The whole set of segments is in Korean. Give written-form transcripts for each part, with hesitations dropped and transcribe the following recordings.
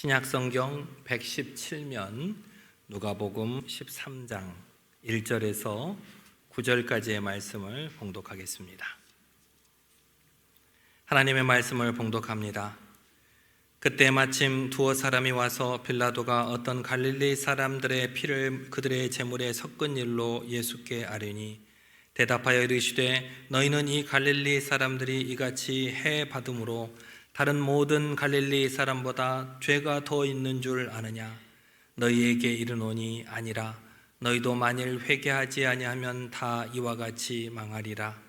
신약성경 117면 누가복음 13장 1절에서 9절까지의 말씀을 봉독하겠습니다. 하나님의 말씀을 봉독합니다. 그때 마침 두어 사람이 와서 빌라도가 어떤 갈릴리 사람들의 피를 그들의 제물에 섞은 일로 예수께 아뢰니 대답하여 이르시되 너희는 이 갈릴리 사람들이 이같이 해 받음으로 다른 모든 갈릴리 사람보다 죄가 더 있는 줄 아느냐? 너희에게 이르노니 아니라. 너희도 만일 회개하지 아니하면 다 이와 같이 망하리라.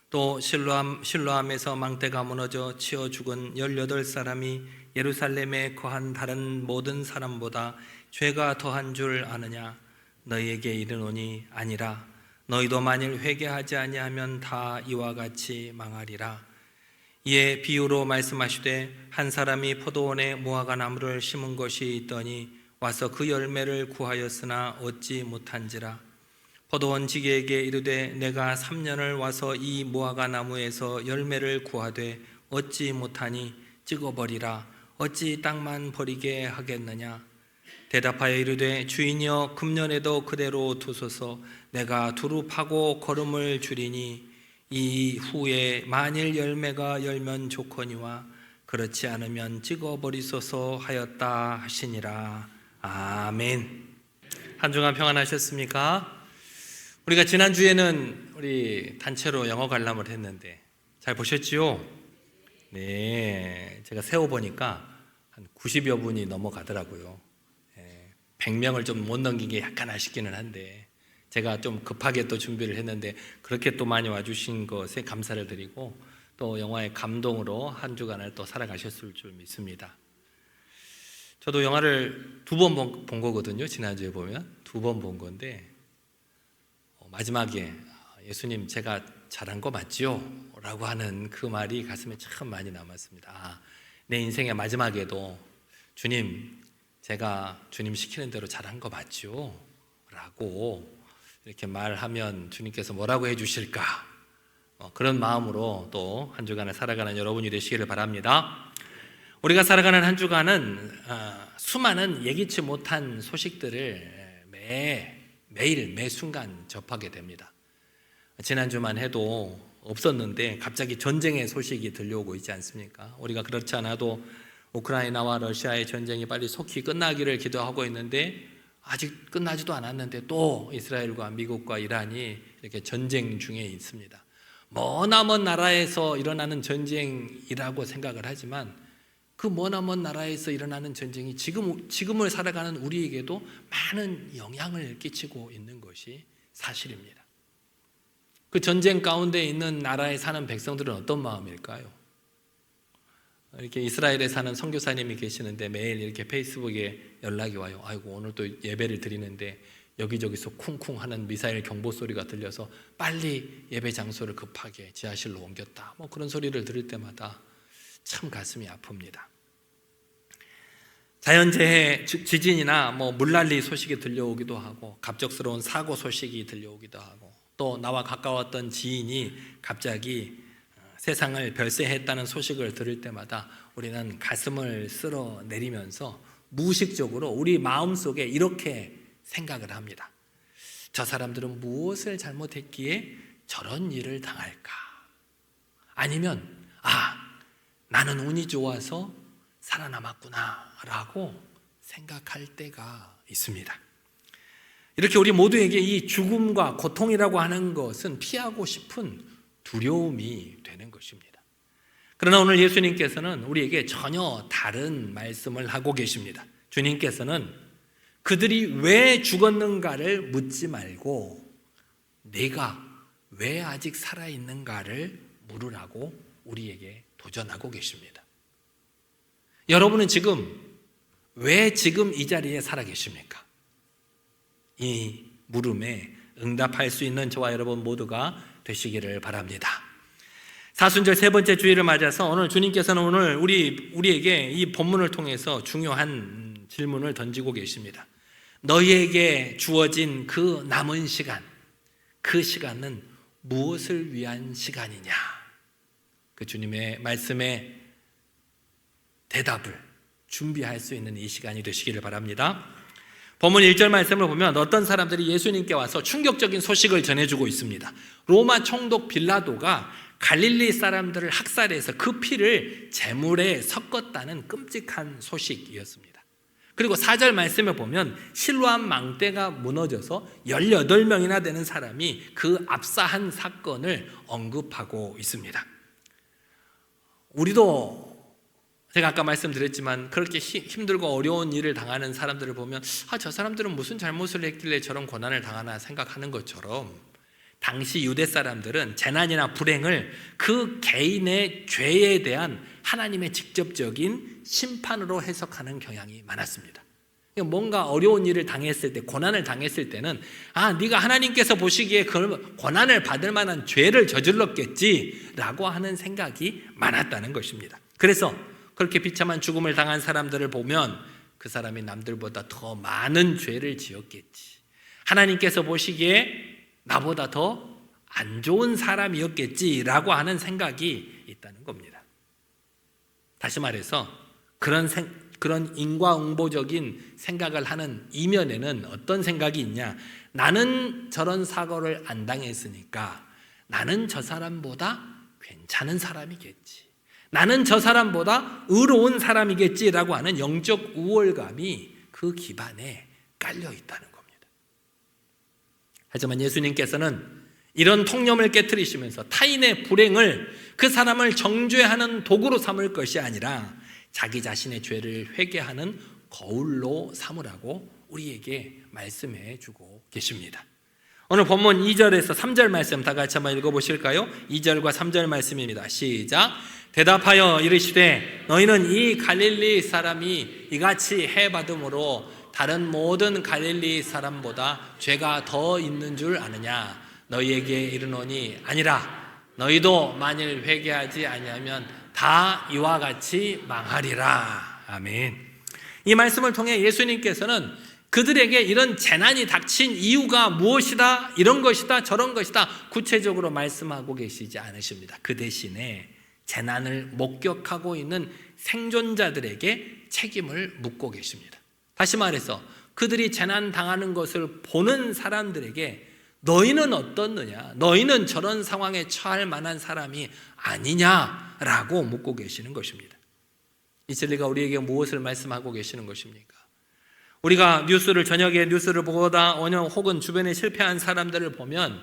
또 실로암에서 망대가 무너져 치어 죽은 18사람이 예루살렘에 거한 다른 모든 사람보다 죄가 더한 줄 아느냐? 너희에게 이르노니 아니라. 너희도 만일 회개하지 아니하면 다 이와 같이 망하리라. 이에 비유로 말씀하시되 한 사람이 포도원에 무화과 나무를 심은 것이 있더니 와서 그 열매를 구하였으나 얻지 못한지라. 포도원 지기에게 이르되 내가 3년을 와서 이 무화과 나무에서 열매를 구하되 얻지 못하니 찍어버리라. 어찌 땅만 버리게 하겠느냐? 대답하여 이르되 주인이여 금년에도 그대로 두소서. 내가 두루 파고 거름을 주리니 이 후에 만일 열매가 열면 좋거니와 그렇지 않으면 찍어버리소서 하였다 하시니라. 아멘. 한 주간 평안하셨습니까? 우리가 지난주에는 우리 단체로 영어 관람을 했는데 잘 보셨지요? 네, 제가 세어보니까 한 90여 분이 넘어가더라고요. 100명을 좀 못 넘긴 게 약간 아쉽기는 한데 제가 좀 급하게 또 준비를 했는데 그렇게 또 많이 와주신 것에 감사를 드리고 또 영화의 감동으로 한 주간을 또 살아가셨을 줄 믿습니다. 저도 영화를 2번 본 거거든요. 지난주에 보면 2번 본 건데 마지막에 예수님 제가 잘한 거 맞지요? 라고 하는 그 말이 가슴에 참 많이 남았습니다. 내 인생의 마지막에도 주님 제가 주님 시키는 대로 잘한 거 맞지요? 라고 이렇게 말하면 주님께서 뭐라고 해주실까? 그런 마음으로 또 한 주간을 살아가는 여러분이 되시기를 바랍니다. 우리가 살아가는 한 주간은 수많은 예기치 못한 소식들을 매일 매 순간 접하게 됩니다. 지난주만 해도 없었는데 갑자기 전쟁의 소식이 들려오고 있지 않습니까? 우리가 그렇지 않아도 우크라이나와 러시아의 전쟁이 빨리 속히 끝나기를 기도하고 있는데 아직 끝나지도 않았는데 또 이스라엘과 미국과 이란이 이렇게 전쟁 중에 있습니다. 머나먼 나라에서 일어나는 전쟁이라고 생각을 하지만 그 머나먼 나라에서 일어나는 전쟁이 지금을 살아가는 우리에게도 많은 영향을 끼치고 있는 것이 사실입니다. 그 전쟁 가운데 있는 나라에 사는 백성들은 어떤 마음일까요? 이렇게 이스라엘에 사는 선교사님이 계시는데 매일 이렇게 페이스북에 연락이 와요. 아이고 오늘 또 예배를 드리는데 여기저기서 쿵쿵 하는 미사일 경보 소리가 들려서 빨리 예배 장소를 급하게 지하실로 옮겼다. 그런 소리를 들을 때마다 참 가슴이 아픕니다. 자연재해, 지진이나 물난리 소식이 들려오기도 하고 갑작스러운 사고 소식이 들려오기도 하고 또 나와 가까웠던 지인이 갑자기 세상을 별세했다는 소식을 들을 때마다 우리는 가슴을 쓸어내리면서 무의식적으로 우리 마음속에 이렇게 생각을 합니다. 저 사람들은 무엇을 잘못했기에 저런 일을 당할까? 아니면 나는 운이 좋아서 살아남았구나 라고 생각할 때가 있습니다. 이렇게 우리 모두에게 이 죽음과 고통이라고 하는 것은 피하고 싶은 두려움이 되는 것입니다. 그러나 오늘 예수님께서는 우리에게 전혀 다른 말씀을 하고 계십니다. 주님께서는 그들이 왜 죽었는가를 묻지 말고 내가 왜 아직 살아있는가를 물으라고 우리에게 도전하고 계십니다. 여러분은 왜 지금 이 자리에 살아 계십니까? 이 물음에 응답할 수 있는 저와 여러분 모두가 되시기를 바랍니다. 사순절 세 번째 주일을 맞아서 오늘 주님께서는 오늘 우리에게 이 본문을 통해서 중요한 질문을 던지고 계십니다. 너희에게 주어진 그 남은 시간, 그 시간은 무엇을 위한 시간이냐? 그 주님의 말씀에 대답을 준비할 수 있는 이 시간이 되시기를 바랍니다. 본문 1절 말씀을 보면 어떤 사람들이 예수님께 와서 충격적인 소식을 전해주고 있습니다. 로마 총독 빌라도가 갈릴리 사람들을 학살해서 그 피를 제물에 섞었다는 끔찍한 소식이었습니다. 그리고 4절 말씀을 보면 실로암 망대가 무너져서 18명이나 되는 사람이 그 압사한 사건을 언급하고 있습니다. 우리도 제가 아까 말씀드렸지만 그렇게 힘들고 어려운 일을 당하는 사람들을 보면 저 사람들은 무슨 잘못을 했길래 저런 고난을 당하나 생각하는 것처럼 당시 유대 사람들은 재난이나 불행을 그 개인의 죄에 대한 하나님의 직접적인 심판으로 해석하는 경향이 많았습니다. 뭔가 어려운 일을 당했을 때, 고난을 당했을 때는 네가 하나님께서 보시기에 그 고난을 받을 만한 죄를 저질렀겠지라고 하는 생각이 많았다는 것입니다. 그래서 그렇게 비참한 죽음을 당한 사람들을 보면 그 사람이 남들보다 더 많은 죄를 지었겠지, 하나님께서 보시기에 나보다 더 안 좋은 사람이었겠지라고 하는 생각이 있다는 겁니다. 다시 말해서 그런 인과응보적인 생각을 하는 이면에는 어떤 생각이 있냐, 나는 저런 사고를 안 당했으니까 나는 저 사람보다 괜찮은 사람이겠지, 나는 저 사람보다 의로운 사람이겠지라고 하는 영적 우월감이 그 기반에 깔려 있다는 겁니다. 하지만 예수님께서는 이런 통념을 깨트리시면서 타인의 불행을 그 사람을 정죄하는 도구로 삼을 것이 아니라 자기 자신의 죄를 회개하는 거울로 삼으라고 우리에게 말씀해 주고 계십니다. 오늘 본문 2절에서 3절 말씀 다 같이 한번 읽어보실까요? 2절과 3절 말씀입니다. 시작. 대답하여 이르시되 너희는 이 갈릴리 사람이 이같이 해받음으로 다른 모든 갈릴리 사람보다 죄가 더 있는 줄 아느냐? 너희에게 이르노니 아니라. 너희도 만일 회개하지 아니하면 다 이와 같이 망하리라. 아멘. 이 말씀을 통해 예수님께서는 그들에게 이런 재난이 닥친 이유가 무엇이다, 이런 것이다, 저런 것이다 구체적으로 말씀하고 계시지 않으십니다. 그 대신에 재난을 목격하고 있는 생존자들에게 책임을 묻고 계십니다. 다시 말해서 그들이 재난 당하는 것을 보는 사람들에게 너희는 어떻느냐, 너희는 저런 상황에 처할 만한 사람이 아니냐라고 묻고 계시는 것입니다. 이 진리가 우리에게 무엇을 말씀하고 계시는 것입니까? 우리가 저녁에 뉴스를 보다 혹은 주변에 실패한 사람들을 보면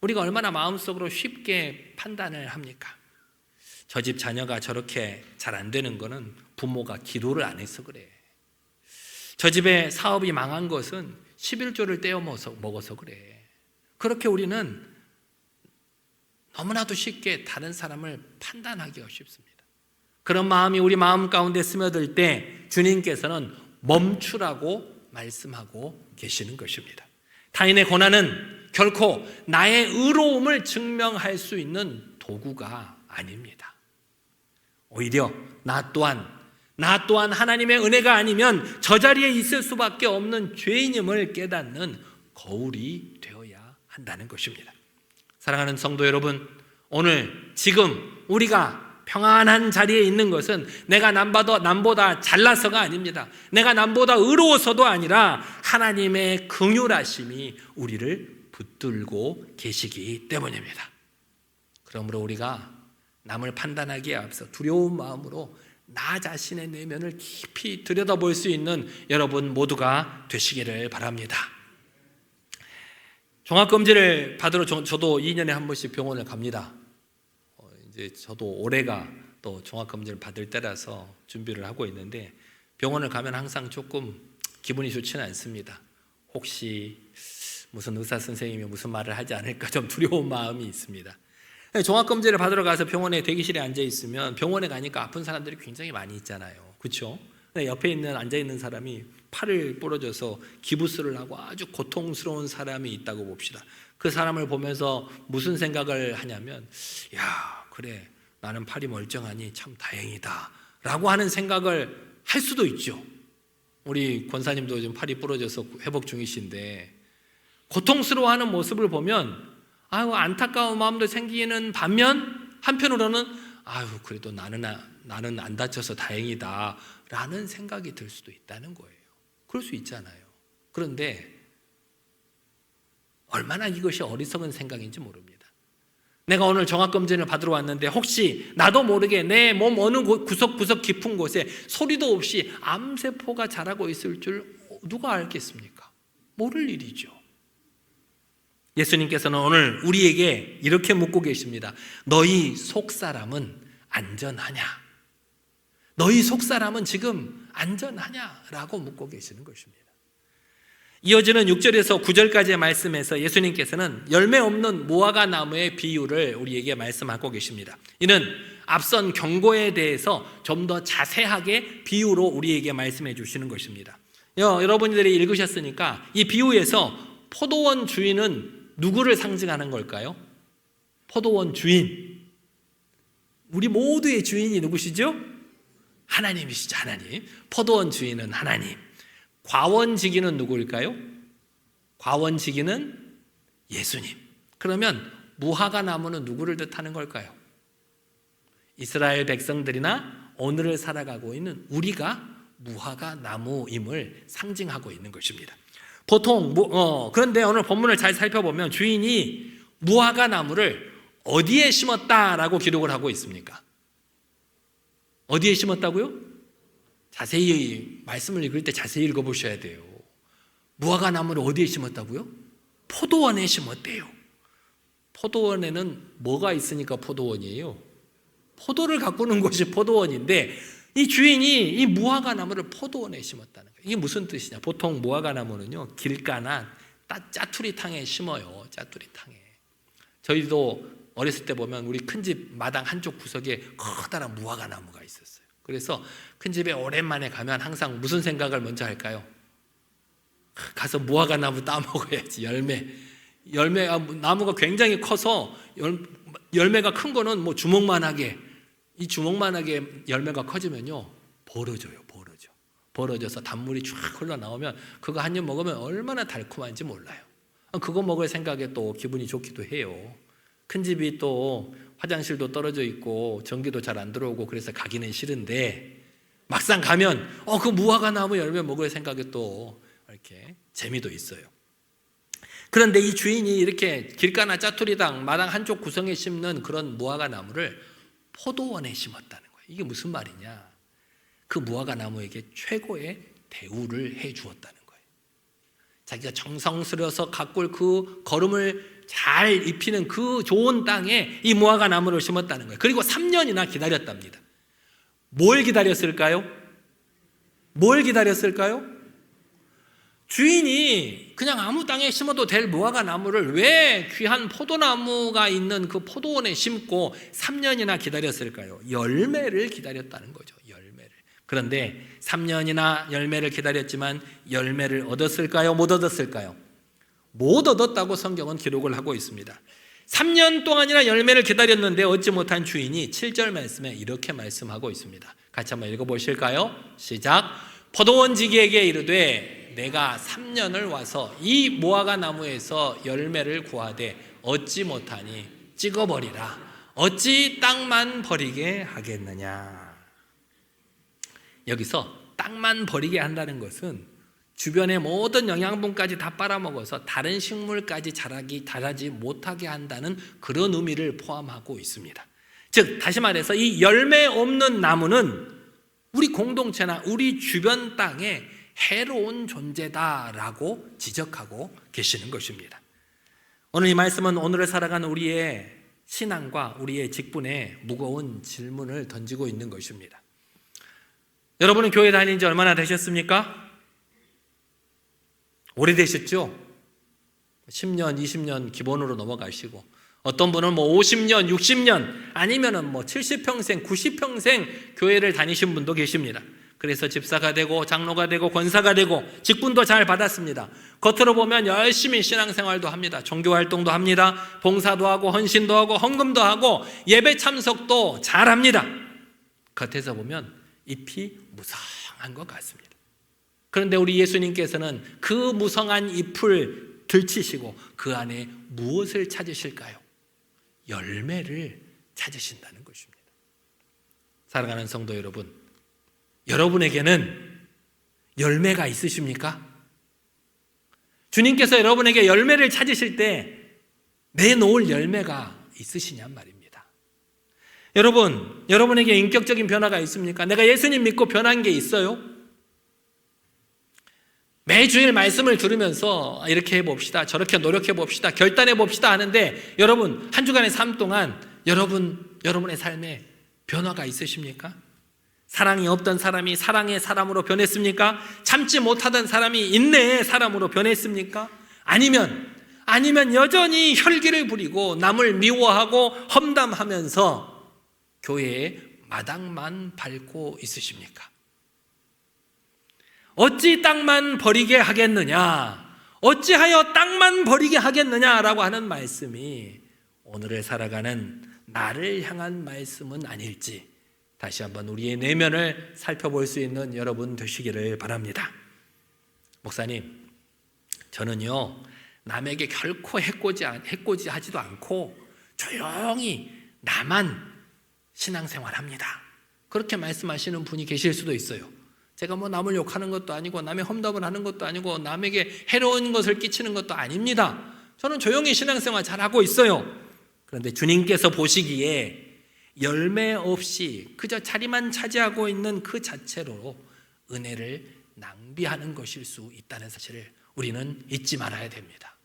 우리가 얼마나 마음속으로 쉽게 판단을 합니까? 저 집 자녀가 저렇게 잘 안 되는 거는 부모가 기도를 안 해서 그래. 저 집의 사업이 망한 것은 11조를 떼어 먹어서 그래. 그렇게 우리는 너무나도 쉽게 다른 사람을 판단하기가 쉽습니다. 그런 마음이 우리 마음 가운데 스며들 때 주님께서는 멈추라고 말씀하고 계시는 것입니다. 타인의 고난은 결코 나의 의로움을 증명할 수 있는 도구가 아닙니다. 오히려 나 또한 하나님의 은혜가 아니면 저 자리에 있을 수밖에 없는 죄인임을 깨닫는 거울이 되어야 한다는 것입니다. 사랑하는 성도 여러분, 오늘 지금 우리가 평안한 자리에 있는 것은 내가 남보다 잘나서가 아닙니다. 내가 남보다 의로워서도 아니라 하나님의 긍휼하심이 우리를 붙들고 계시기 때문입니다. 그러므로 우리가 남을 판단하기에 앞서 두려운 마음으로 나 자신의 내면을 깊이 들여다볼 수 있는 여러분 모두가 되시기를 바랍니다. 종합검진을 받으러 저도 2년에 한 번씩 병원을 갑니다. 이제 저도 올해가 또 종합검진을 받을 때라서 준비를 하고 있는데 병원을 가면 항상 조금 기분이 좋지는 않습니다. 혹시 무슨 의사 선생님이 무슨 말을 하지 않을까 좀 두려운 마음이 있습니다. 종합검진을 받으러 가서 병원에 대기실에 앉아 있으면 병원에 가니까 아픈 사람들이 굉장히 많이 있잖아요. 그렇죠? 옆에 앉아 있는 사람이 팔을 부러져서 기부스를 하고 아주 고통스러운 사람이 있다고 봅시다. 그 사람을 보면서 무슨 생각을 하냐면, 야, 그래, 나는 팔이 멀쩡하니 참 다행이다 라고 하는 생각을 할 수도 있죠. 우리 권사님도 지금 팔이 부러져서 회복 중이신데 고통스러워하는 모습을 보면 안타까운 마음도 생기는 반면 한편으로는 그래도 나는 나는 안 다쳐서 다행이다 라는 생각이 들 수도 있다는 거예요. 그럴 수 있잖아요. 그런데 얼마나 이것이 어리석은 생각인지 모릅니다. 내가 오늘 정확검진을 받으러 왔는데 혹시 나도 모르게 내 몸 어느 구석구석 깊은 곳에 소리도 없이 암세포가 자라고 있을 줄 누가 알겠습니까? 모를 일이죠. 예수님께서는 오늘 우리에게 이렇게 묻고 계십니다. 너희 속사람은 안전하냐? 너희 속사람은 지금 안전하냐? 라고 묻고 계시는 것입니다. 이어지는 6절에서 9절까지의 말씀에서 예수님께서는 열매 없는 무화과 나무의 비유를 우리에게 말씀하고 계십니다. 이는 앞선 경고에 대해서 좀 더 자세하게 비유로 우리에게 말씀해 주시는 것입니다. 여러분들이 읽으셨으니까 이 비유에서 포도원 주인은 누구를 상징하는 걸까요? 포도원 주인. 우리 모두의 주인이 누구시죠? 하나님이시죠. 하나님. 포도원 주인은 하나님. 과원지기는 누구일까요? 과원지기는 예수님. 그러면 무화과 나무는 누구를 뜻하는 걸까요? 이스라엘 백성들이나 오늘을 살아가고 있는 우리가 무화과 나무임을 상징하고 있는 것입니다. 보통 그런데 오늘 본문을 잘 살펴보면 주인이 무화과 나무를 어디에 심었다라고 기록을 하고 있습니까? 어디에 심었다고요? 자세히 말씀을 읽을 때 자세히 읽어보셔야 돼요. 무화과 나무를 어디에 심었다고요? 포도원에 심었대요. 포도원에는 뭐가 있으니까 포도원이에요? 포도를 가꾸는 곳이 포도원인데 이 주인이 이 무화과 나무를 포도원에 심었다는 거예요. 이게 무슨 뜻이냐? 보통 무화과 나무는요 길가나 짜투리탕에 심어요. 짜투리탕에. 저희도 어렸을 때 보면 우리 큰 집 마당 한쪽 구석에 커다란 무화과 나무가 있었어요. 그래서 큰 집에 오랜만에 가면 항상 무슨 생각을 먼저 할까요? 가서 무화과 나무 따먹어야지. 열매가 나무가 굉장히 커서 열매가 큰 거는 뭐 주먹만하게, 이 주먹만하게 열매가 커지면요 벌어져서 단물이 쫙 흘러나오면 그거 한 입 먹으면 얼마나 달콤한지 몰라요. 그거 먹을 생각에 또 기분이 좋기도 해요. 큰 집이 또 화장실도 떨어져 있고 전기도 잘 안 들어오고 그래서 가기는 싫은데 막상 가면 그 무화과 나무 열매 먹을 생각에 또 이렇게 재미도 있어요. 그런데 이 주인이 이렇게 길가나 짜투리당 마당 한쪽 구석에 심는 그런 무화과 나무를 포도원에 심었다는 거예요. 이게 무슨 말이냐? 그 무화과 나무에게 최고의 대우를 해 주었다는 거예요. 자기가 정성 들여서 가꿀 그 거름을 잘 입히는 그 좋은 땅에 이 무화과 나무를 심었다는 거예요. 그리고 3년이나 기다렸답니다. 뭘 기다렸을까요? 주인이 그냥 아무 땅에 심어도 될 무화과 나무를 왜 귀한 포도나무가 있는 그 포도원에 심고 3년이나 기다렸을까요? 열매를 기다렸다는 거죠. 열매를. 그런데 3년이나 열매를 기다렸지만 열매를 얻었을까요? 못 얻었을까요? 못 얻었다고 성경은 기록을 하고 있습니다. 3년 동안이나 열매를 기다렸는데 얻지 못한 주인이 7절 말씀에 이렇게 말씀하고 있습니다. 같이 한번 읽어보실까요? 시작. 포도원지기에게 이르되 내가 3년을 와서 이 무화과 나무에서 열매를 구하되 얻지 못하니 찍어버리라. 어찌 땅만 버리게 하겠느냐. 여기서 땅만 버리게 한다는 것은 주변의 모든 영양분까지 다 빨아먹어서 다른 식물까지 자라지 못하게 한다는 그런 의미를 포함하고 있습니다. 즉 다시 말해서 이 열매 없는 나무는 우리 공동체나 우리 주변 땅에 해로운 존재다라고 지적하고 계시는 것입니다. 오늘 이 말씀은 오늘을 살아가는 우리의 신앙과 우리의 직분에 무거운 질문을 던지고 있는 것입니다. 여러분은 교회 다닌 지 얼마나 되셨습니까? 오래되셨죠? 10년, 20년 기본으로 넘어가시고 어떤 분은 50년, 60년 아니면은 70평생, 90평생 교회를 다니신 분도 계십니다. 그래서 집사가 되고 장로가 되고 권사가 되고 직분도 잘 받았습니다. 겉으로 보면 열심히 신앙생활도 합니다. 종교활동도 합니다. 봉사도 하고 헌신도 하고 헌금도 하고 예배 참석도 잘합니다. 겉에서 보면 잎이 무성한 것 같습니다. 그런데 우리 예수님께서는 그 무성한 잎을 들치시고 그 안에 무엇을 찾으실까요? 열매를 찾으신다는 것입니다. 사랑하는 성도 여러분, 여러분에게는 열매가 있으십니까? 주님께서 여러분에게 열매를 찾으실 때 내놓을 열매가 있으시냔 말입니다. 여러분, 여러분에게 인격적인 변화가 있습니까? 내가 예수님 믿고 변한 게 있어요? 매주일 말씀을 들으면서 이렇게 해봅시다, 저렇게 노력해봅시다, 결단해봅시다 하는데 여러분, 한 주간의 삶 동안 여러분의 삶에 변화가 있으십니까? 사랑이 없던 사람이 사랑의 사람으로 변했습니까? 참지 못하던 사람이 인내의 사람으로 변했습니까? 아니면 여전히 혈기를 부리고 남을 미워하고 험담하면서 교회의 마당만 밟고 있으십니까? 어찌 땅만 버리게 하겠느냐? 어찌하여 땅만 버리게 하겠느냐라고 하는 말씀이 오늘을 살아가는 나를 향한 말씀은 아닐지 다시 한번 우리의 내면을 살펴볼 수 있는 여러분 되시기를 바랍니다. 목사님, 저는요 남에게 결코 해코지하지도 않고 조용히 나만 신앙생활합니다. 그렇게 말씀하시는 분이 계실 수도 있어요. 제가 뭐 남을 욕하는 것도 아니고 남의 험담을 하는 것도 아니고 남에게 해로운 것을 끼치는 것도 아닙니다. 저는 조용히 신앙생활 잘하고 있어요. 그런데 주님께서 보시기에 열매 없이 그저 자리만 차지하고 있는 그 자체로 은혜를 낭비하는 것일 수 있다는 사실을 우리는 잊지 말아야 됩니다.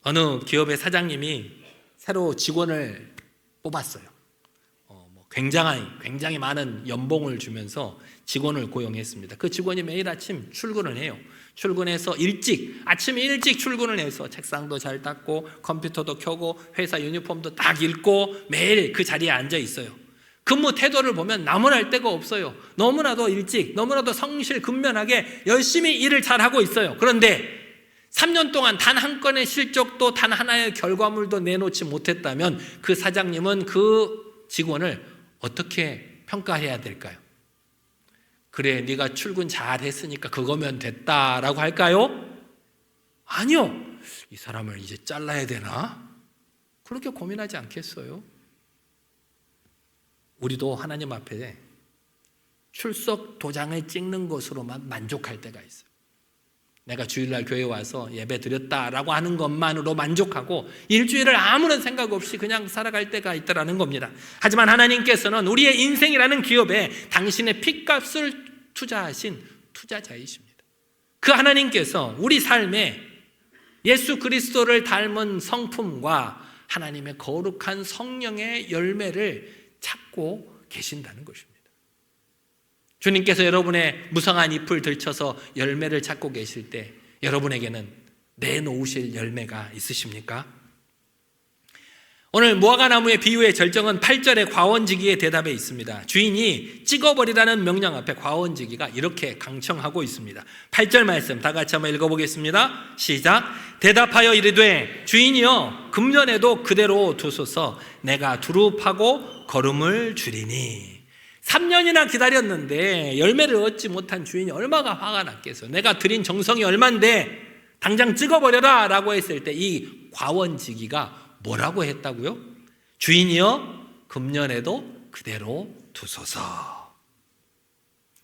어느 기업의 사장님이 새로 직원을 뽑았어요. 굉장히 많은 연봉을 주면서 직원을 고용했습니다. 그 직원이 매일 아침 출근을 해요. 출근해서 아침에 일찍 출근을 해서 책상도 잘 닦고 컴퓨터도 켜고 회사 유니폼도 딱 입고 매일 그 자리에 앉아 있어요. 근무 태도를 보면 나무랄 데가 없어요. 너무나도 일찍, 너무나도 성실근면하게 열심히 일을 잘하고 있어요. 그런데 3년 동안 단 한 건의 실적도 단 하나의 결과물도 내놓지 못했다면 그 사장님은 그 직원을 어떻게 평가해야 될까요? 그래, 네가 출근 잘했으니까 그거면 됐다라고 할까요? 아니요. 이 사람을 이제 잘라야 되나? 그렇게 고민하지 않겠어요? 우리도 하나님 앞에 출석 도장을 찍는 것으로만 만족할 때가 있어요. 내가 주일날 교회 와서 예배 드렸다라고 하는 것만으로 만족하고 일주일을 아무런 생각 없이 그냥 살아갈 때가 있다라는 겁니다. 하지만 하나님께서는 우리의 인생이라는 기업에 당신의 핏값을 투자하신 투자자이십니다. 그 하나님께서 우리 삶에 예수 그리스도를 닮은 성품과 하나님의 거룩한 성령의 열매를 찾고 계신다는 것입니다. 주님께서 여러분의 무성한 잎을 들쳐서 열매를 찾고 계실 때 여러분에게는 내놓으실 열매가 있으십니까? 오늘 무화과나무의 비유의 절정은 8절의 과원지기의 대답에 있습니다. 주인이 찍어버리라는 명령 앞에 과원지기가 이렇게 강청하고 있습니다. 8절 말씀 다 같이 한번 읽어보겠습니다. 시작. 대답하여 이르되 주인이여 금년에도 그대로 두소서 내가 두루 파고 거름을 주리니. 3년이나 기다렸는데 열매를 얻지 못한 주인이 얼마나 화가 났겠어요. 내가 드린 정성이 얼만데 당장 찍어버려라 라고 했을 때 이 과원지기가 뭐라고 했다고요? 주인이여 금년에도 그대로 두소서.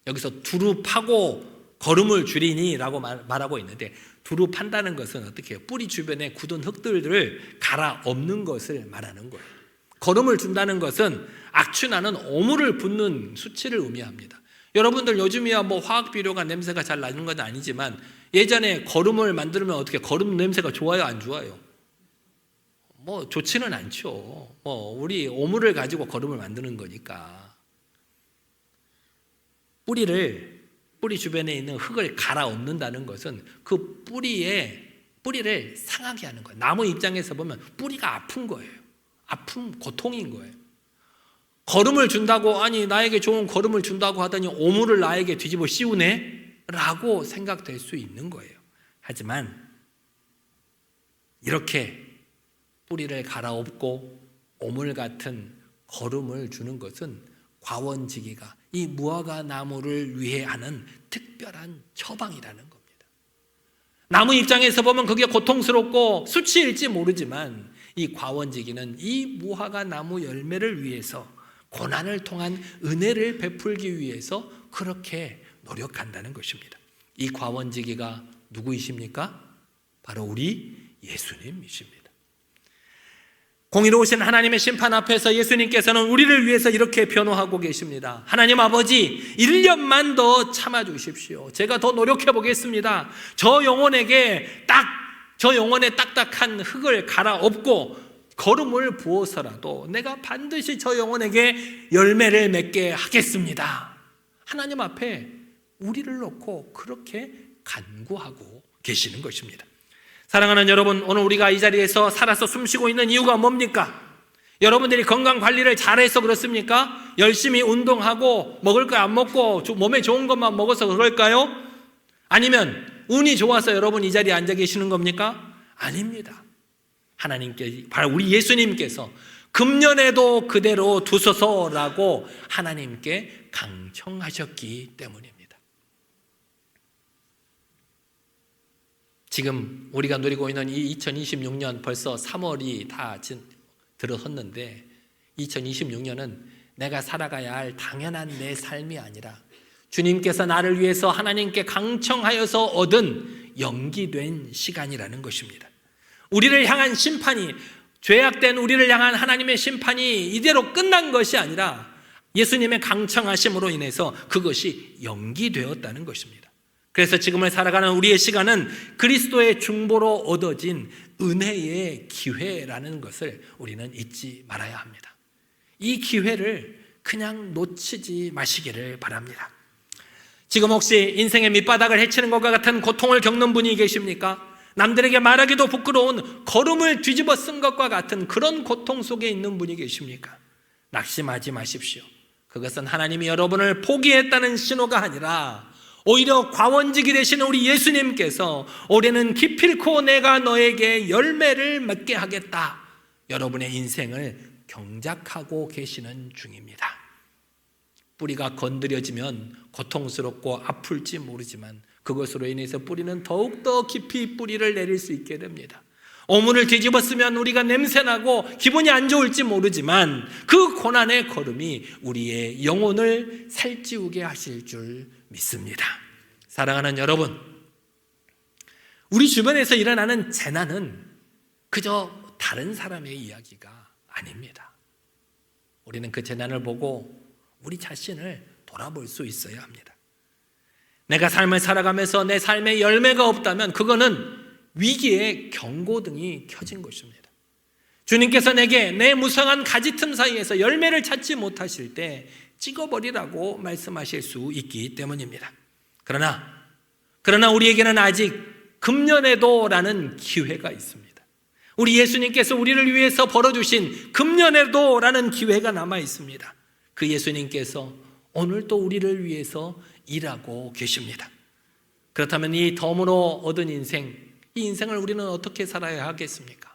여기서 두루 파고 거름을 주리니 라고 말하고 있는데 두루 판다는 것은 어떻게 해요? 뿌리 주변에 굳은 흙들을 갈아 엎는 것을 말하는 거예요. 거름을 준다는 것은 악취나는 오물을 붓는 수치를 의미합니다. 여러분들 요즘이야 뭐 화학 비료가 냄새가 잘 나는 건 아니지만 예전에 거름을 만들면 어떻게 거름 냄새가 좋아요, 안 좋아요? 뭐 좋지는 않죠. 우리 오물을 가지고 거름을 만드는 거니까. 뿌리 주변에 있는 흙을 갈아 엎는다는 것은 그 뿌리를 상하게 하는 거예요. 나무 입장에서 보면 뿌리가 아픈 거예요. 고통인 거예요. 거름을 준다고, 아니 나에게 좋은 거름을 준다고 하더니 오물을 나에게 뒤집어 씌우네? 라고 생각될 수 있는 거예요. 하지만 이렇게 뿌리를 갈아엎고 오물 같은 거름을 주는 것은 과원지기가 이 무화과 나무를 위해 하는 특별한 처방이라는 겁니다. 나무 입장에서 보면 그게 고통스럽고 수치일지 모르지만 이 과원지기는 이 무화과 나무 열매를 위해서 고난을 통한 은혜를 베풀기 위해서 그렇게 노력한다는 것입니다. 이 과원지기가 누구이십니까? 바로 우리 예수님이십니다. 공의로우신 하나님의 심판 앞에서 예수님께서는 우리를 위해서 이렇게 변호하고 계십니다. 하나님 아버지, 1년만 더 참아주십시오. 제가 더 노력해 보겠습니다. 저 영혼에 딱딱한 흙을 갈아엎고 거름을 부어서라도 내가 반드시 저 영혼에게 열매를 맺게 하겠습니다. 하나님 앞에 우리를 놓고 그렇게 간구하고 계시는 것입니다. 사랑하는 여러분, 오늘 우리가 이 자리에서 살아서 숨쉬고 있는 이유가 뭡니까? 여러분들이 건강 관리를 잘해서 그렇습니까? 열심히 운동하고 먹을 거 안 먹고 몸에 좋은 것만 먹어서 그럴까요? 아니면 운이 좋아서 여러분 이 자리에 앉아 계시는 겁니까? 아닙니다. 하나님께, 바로 우리 예수님께서 금년에도 그대로 두소서라고 하나님께 강청하셨기 때문입니다. 지금 우리가 누리고 있는 이 2026년 벌써 3월이 다 들어섰는데 2026년은 내가 살아가야 할 당연한 내 삶이 아니라 주님께서 나를 위해서 하나님께 강청하여서 얻은 연기된 시간이라는 것입니다. 우리를 향한 심판이, 죄악된 우리를 향한 하나님의 심판이 이대로 끝난 것이 아니라 예수님의 강청하심으로 인해서 그것이 연기되었다는 것입니다. 그래서 지금을 살아가는 우리의 시간은 그리스도의 중보로 얻어진 은혜의 기회라는 것을 우리는 잊지 말아야 합니다. 이 기회를 그냥 놓치지 마시기를 바랍니다. 지금 혹시 인생의 밑바닥을 헤치는 것과 같은 고통을 겪는 분이 계십니까? 남들에게 말하기도 부끄러운 걸음을 뒤집어 쓴 것과 같은 그런 고통 속에 있는 분이 계십니까? 낙심하지 마십시오. 그것은 하나님이 여러분을 포기했다는 신호가 아니라 오히려 과원직이 되시는 우리 예수님께서 올해는 기필코 내가 너에게 열매를 맺게 하겠다, 여러분의 인생을 경작하고 계시는 중입니다. 뿌리가 건드려지면 고통스럽고 아플지 모르지만 그것으로 인해서 뿌리는 더욱더 깊이 뿌리를 내릴 수 있게 됩니다. 오물을 뒤집어 쓰면 우리가 냄새나고 기분이 안 좋을지 모르지만 그 고난의 걸음이 우리의 영혼을 살찌우게 하실 줄 믿습니다. 사랑하는 여러분, 우리 주변에서 일어나는 재난은 그저 다른 사람의 이야기가 아닙니다. 우리는 그 재난을 보고 우리 자신을 돌아볼 수 있어야 합니다. 내가 삶을 살아가면서 내 삶에 열매가 없다면 그거는 위기의 경고등이 켜진 것입니다. 주님께서 내게 내 무성한 가지틈 사이에서 열매를 찾지 못하실 때 찍어버리라고 말씀하실 수 있기 때문입니다. 그러나 우리에게는 아직 금년에도라는 기회가 있습니다. 우리 예수님께서 우리를 위해서 벌어주신 금년에도라는 기회가 남아 있습니다. 그 예수님께서 오늘 또 우리를 위해서 일하고 계십니다. 그렇다면 이 덤으로 얻은 인생, 이 인생을 우리는 어떻게 살아야 하겠습니까?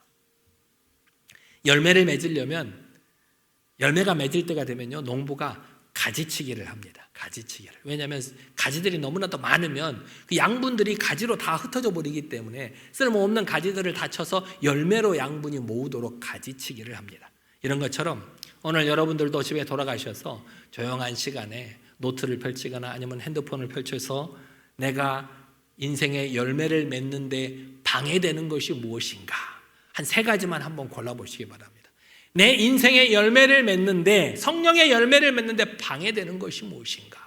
열매를 맺으려면, 열매가 맺을 때가 되면요, 농부가 가지치기를 합니다. 가지치기를. 왜냐하면 가지들이 너무나도 많으면 그 양분들이 가지로 다 흩어져 버리기 때문에 쓸모없는 가지들을 다 쳐서 열매로 양분이 모으도록 가지치기를 합니다. 이런 것처럼 오늘 여러분들도 집에 돌아가셔서 조용한 시간에 노트를 펼치거나 아니면 핸드폰을 펼쳐서 내가 인생의 열매를 맺는데 방해되는 것이 무엇인가, 한 3가지만 한번 골라보시기 바랍니다. 내 인생의 열매를 맺는데, 성령의 열매를 맺는데 방해되는 것이 무엇인가?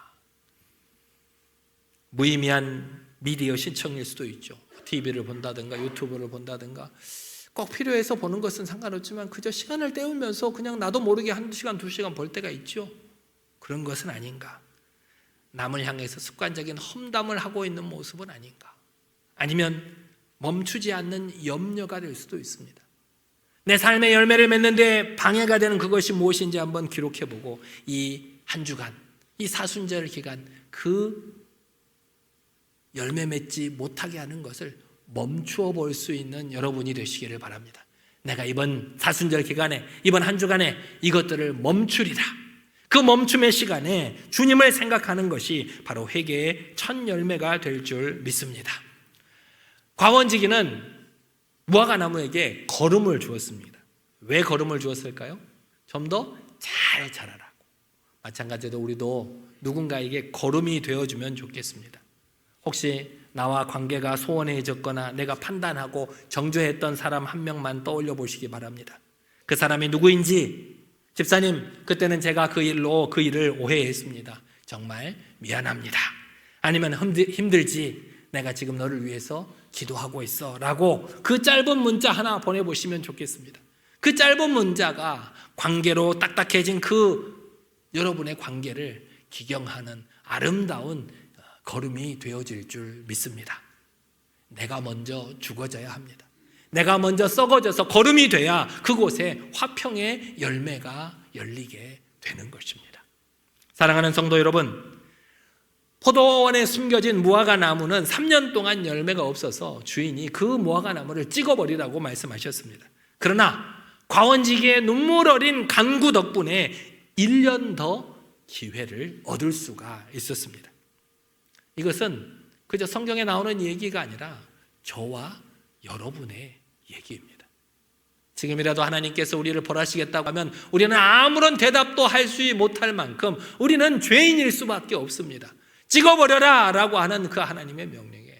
무의미한 미디어 신청일 수도 있죠. TV를 본다든가 유튜브를 본다든가, 꼭 필요해서 보는 것은 상관없지만 그저 시간을 때우면서 그냥 나도 모르게 1시간, 2시간 볼 때가 있죠. 그런 것은 아닌가? 남을 향해서 습관적인 험담을 하고 있는 모습은 아닌가? 아니면 멈추지 않는 염려가 될 수도 있습니다. 내 삶의 열매를 맺는데 방해가 되는 그것이 무엇인지 한번 기록해보고 이 한 주간, 이 사순절 기간 그 열매 맺지 못하게 하는 것을 멈추어 볼 수 있는 여러분이 되시기를 바랍니다. 내가 이번 사순절 기간에, 이번 한 주간에 이것들을 멈추리라. 그 멈춤의 시간에 주님을 생각하는 것이 바로 회개의 첫 열매가 될 줄 믿습니다. 과원지기는 무화과나무에게 거름을 주었습니다. 왜 거름을 주었을까요? 좀 더 잘 자라라고, 마찬가지로 우리도 누군가에게 거름이 되어주면 좋겠습니다. 혹시 나와 관계가 소원해졌거나 내가 판단하고 정죄했던 사람 한 명만 떠올려 보시기 바랍니다. 그 사람이 누구인지, 집사님 그때는 제가 그 일을 오해했습니다. 정말 미안합니다. 아니면 힘들지, 내가 지금 너를 위해서 기도하고 있어 라고 그 짧은 문자 하나 보내보시면 좋겠습니다. 그 짧은 문자가 관계로 딱딱해진 여러분의 관계를 기경하는 아름다운 걸음이 되어질 줄 믿습니다. 내가 먼저 죽어져야 합니다. 내가 먼저 썩어져서 걸음이 돼야 그곳에 화평의 열매가 열리게 되는 것입니다. 사랑하는 성도 여러분, 포도원에 숨겨진 무화과 나무는 3년 동안 열매가 없어서 주인이 그 무화과 나무를 찍어버리라고 말씀하셨습니다. 그러나 과원지기의 눈물 어린 간구 덕분에 1년 더 기회를 얻을 수가 있었습니다. 이것은 그저 성경에 나오는 얘기가 아니라 저와 여러분의 얘기입니다. 지금이라도 하나님께서 우리를 벌하시겠다고 하면 우리는 아무런 대답도 할 수 못할 만큼 우리는 죄인일 수밖에 없습니다. 찍어버려라 라고 하는 그 하나님의 명령에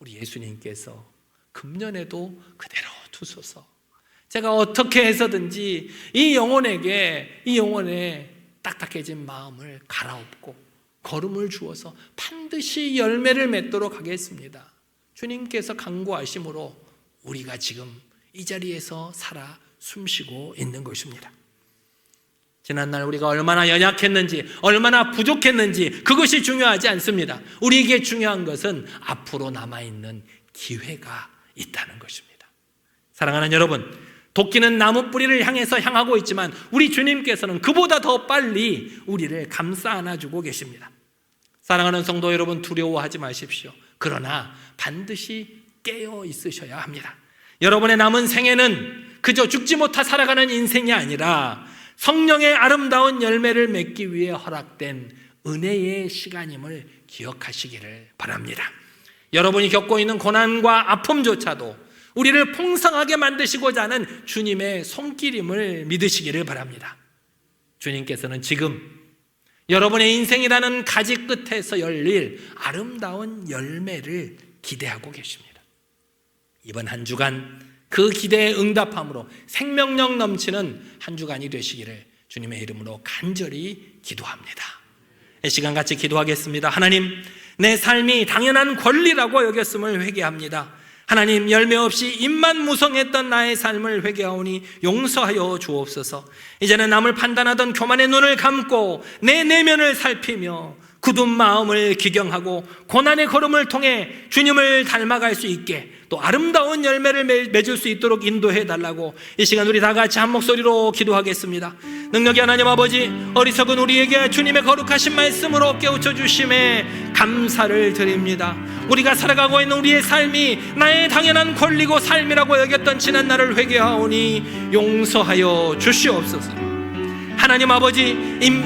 우리 예수님께서 금년에도 그대로 두소서. 제가 어떻게 해서든지 이 영혼의 딱딱해진 마음을 갈아엎고 걸음을 주어서 반드시 열매를 맺도록 하겠습니다. 주님께서 간구하심으로 우리가 지금 이 자리에서 살아 숨쉬고 있는 것입니다. 지난날 우리가 얼마나 연약했는지, 얼마나 부족했는지 그것이 중요하지 않습니다. 우리에게 중요한 것은 앞으로 남아있는 기회가 있다는 것입니다. 사랑하는 여러분, 도끼는 나무 뿌리를 향하고 있지만 우리 주님께서는 그보다 더 빨리 우리를 감싸 안아주고 계십니다. 사랑하는 성도 여러분, 두려워하지 마십시오. 그러나 반드시 깨어 있으셔야 합니다. 여러분의 남은 생애는 그저 죽지 못하 살아가는 인생이 아니라 성령의 아름다운 열매를 맺기 위해 허락된 은혜의 시간임을 기억하시기를 바랍니다. 여러분이 겪고 있는 고난과 아픔조차도 우리를 풍성하게 만드시고자 하는 주님의 손길임을 믿으시기를 바랍니다. 주님께서는 지금 여러분의 인생이라는 가지 끝에서 열릴 아름다운 열매를 기대하고 계십니다. 이번 한 주간 그 기대에 응답함으로 생명력 넘치는 한 주간이 되시기를 주님의 이름으로 간절히 기도합니다. 이 시간 같이 기도하겠습니다. 하나님, 내 삶이 당연한 권리라고 여겼음을 회개합니다. 하나님, 열매 없이 입만 무성했던 나의 삶을 회개하오니 용서하여 주옵소서. 이제는 남을 판단하던 교만의 눈을 감고 내 내면을 살피며 굳은 마음을 기경하고 고난의 걸음을 통해 주님을 닮아갈 수 있게 또 아름다운 열매를 맺을 수 있도록 인도해 달라고 이 시간 우리 다 같이 한 목소리로 기도하겠습니다. 능력의 하나님 아버지, 어리석은 우리에게 주님의 거룩하신 말씀으로 깨우쳐 주심에 감사를 드립니다. 우리가 살아가고 있는 우리의 삶이 나의 당연한 권리고 삶이라고 여겼던 지난 날을 회개하오니 용서하여 주시옵소서. 하나님 아버지,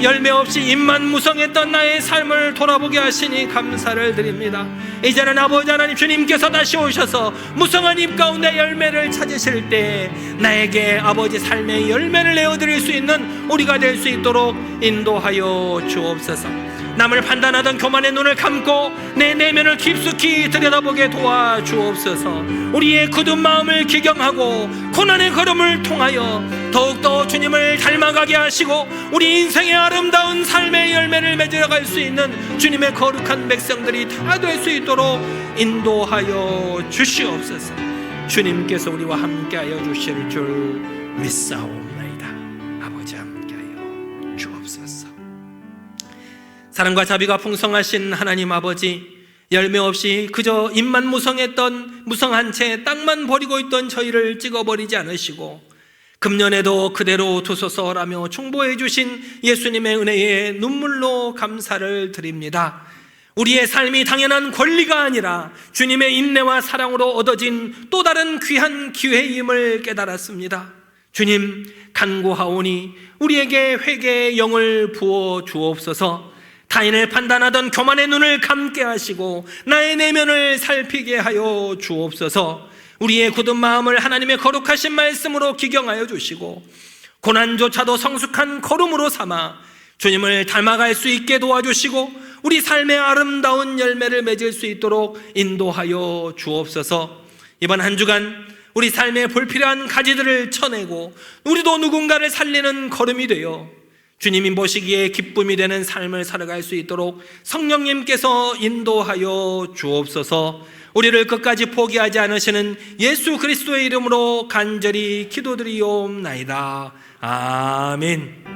열매 없이 입만 무성했던 나의 삶을 돌아보게 하시니 감사를 드립니다. 이제는 아버지 하나님, 주님께서 다시 오셔서 무성한 잎 가운데 열매를 찾으실 때 나에게 아버지 삶의 열매를 내어드릴 수 있는 우리가 될 수 있도록 인도하여 주옵소서. 남을 판단하던 교만의 눈을 감고 내 내면을 깊숙이 들여다보게 도와주옵소서. 우리의 굳은 마음을 기경하고 고난의 걸음을 통하여 더욱더 주님을 닮아가게 하시고 우리 인생의 아름다운 삶의 열매를 맺어갈 수 있는 주님의 거룩한 백성들이 다 될 수 있도록 인도하여 주시옵소서. 주님께서 우리와 함께하여 주실 줄 믿사옵나이다. 아버지, 함께하여 주옵소서. 사랑과 자비가 풍성하신 하나님 아버지, 열매 없이 그저 입만 무성했던 무성한 채 땅만 버리고 있던 저희를 찍어버리지 않으시고 금년에도 그대로 두소서라며 충보해 주신 예수님의 은혜에 눈물로 감사를 드립니다. 우리의 삶이 당연한 권리가 아니라 주님의 인내와 사랑으로 얻어진 또 다른 귀한 기회임을 깨달았습니다. 주님, 간구하오니 우리에게 회개의 영을 부어 주옵소서. 타인을 판단하던 교만의 눈을 감게 하시고 나의 내면을 살피게 하여 주옵소서. 우리의 굳은 마음을 하나님의 거룩하신 말씀으로 기경하여 주시고 고난조차도 성숙한 걸음으로 삼아 주님을 닮아갈 수 있게 도와주시고 우리 삶의 아름다운 열매를 맺을 수 있도록 인도하여 주옵소서. 이번 한 주간 우리 삶에 불필요한 가지들을 쳐내고 우리도 누군가를 살리는 걸음이 되어 주님이 보시기에 기쁨이 되는 삶을 살아갈 수 있도록 성령님께서 인도하여 주옵소서. 우리를 끝까지 포기하지 않으시는 예수 그리스도의 이름으로 간절히 기도드리옵나이다. 아멘.